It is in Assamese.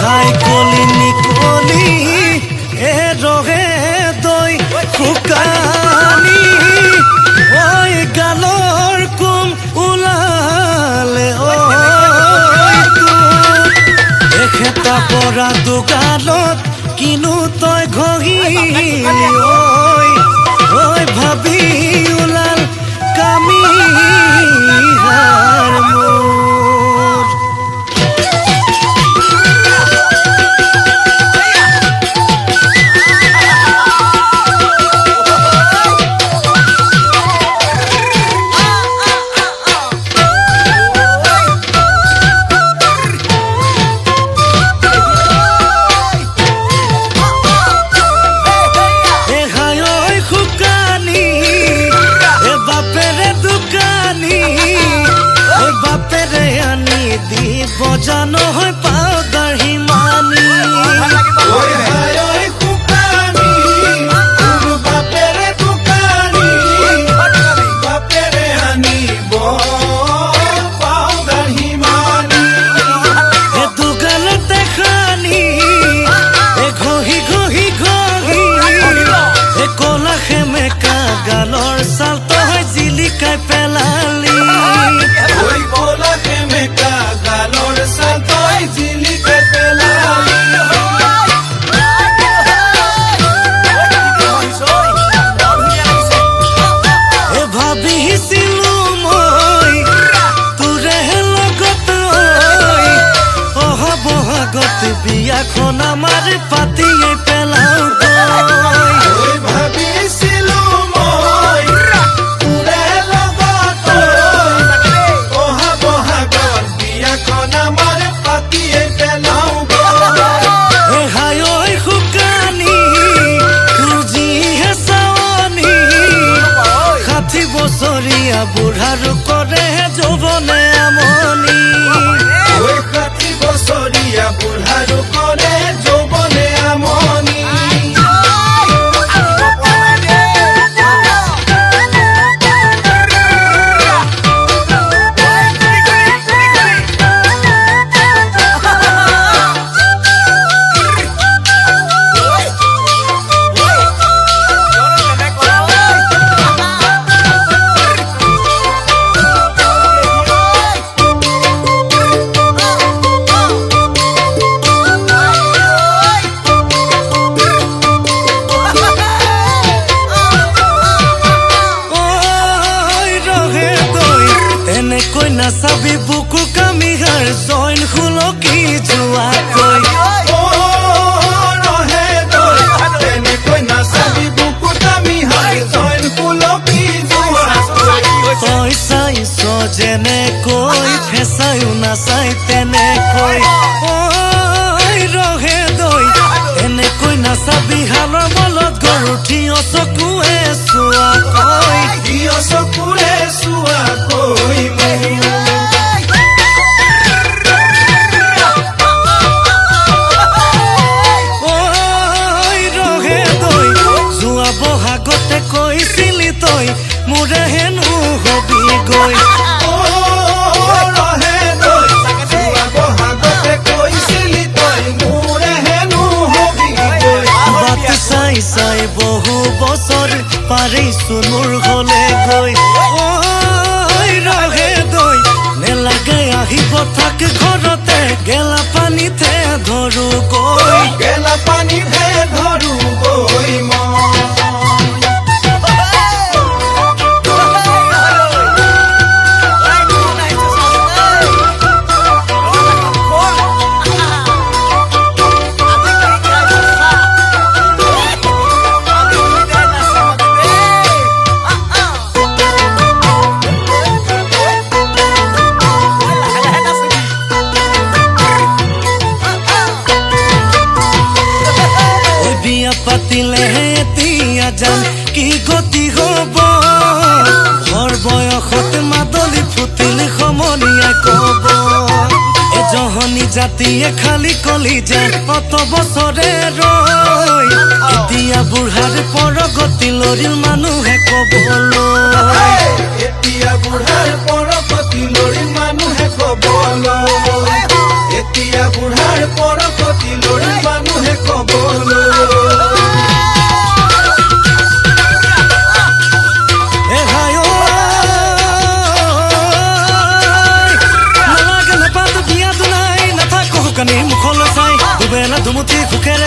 হাই কলি নিকলি এ ৰহে দই শুকানি ওই গালৰ কুম ওলালে এখেতা পৰা দোকানত কিনো তই ঘহি ঐ ভাবি ওলাল কামি হার মোর বজানো হয় পাউদার হিমানি ওই হায় ওই কুকানি তোর বাপেরে দোকানি বাপেরে আনিব পাউদার হিমানি এ দোকানতে খানি এ ঘহি ঘহি ঘহি এ কলা খেমেকা গালৰ চাল তই জিলিকাই পেলালি ওই কলা খেমেকা বিয়াখন আমাৰ পাতিয়ে পেলাও গৈ ভাবিছিলো মই তোৰে লগত অহা বহাগত বিয়াখন আমাৰ পাতিয়ে পেলাও গৈ হাই ঐ শুকানি তোৰ যিহে চাৱনি 60 বছৰীয়া বুঢ়াৰো কৰে যৌৱনে আমনি ঐ 60 বছৰীয়া বুঢ়াৰো কৰে যৌৱনে আমনি নাচাবি বুকু কামিহাৰ জইন খুলকি যোৱাকৈ ৰহে দৈ তেনেকৈ নাচাবি বুকু কামিহাৰ জইন খুলকি যোৱাকৈ তই চাইছ যেনেকৈ ফেঁচায়ো নাচাই তেনেকৈ ৰহে দৈ তেনেকৈ নাচাবি হালৰ বলত গৰু থিয় চকুৱে চোৱাকৈ থিয় চকুৰে চোৱাকৈ বহাগতে কৈছিলি তই মোৰে হেনো হবি গৈ ৰহে দৈ বহাগতে কৈছিলি তই মোৰে হেনো হবি গৈ বাট চাই চাই বহু বছৰ পাৰিছো মোৰ ঘৰলে গৈ ৰহে দৈ নেলাগে আহিব থাক ঘৰতে গেলা পানীতে ধৰো গৈ গেলা পানীতে ধৰো গৈ পাতিলেহে এতিয়া জান কি গতি হব ঘৰ বয়সত মাদলি ফুটিল সমনীয়াই কব এজহনী জাতিয়ে খালি কলি যায় অত বছৰে ৰৈ এতিয়া বুঢ়াৰ পৰগতি লৰিল মানুহে কবলৈ দুমুঠি সুখেৰে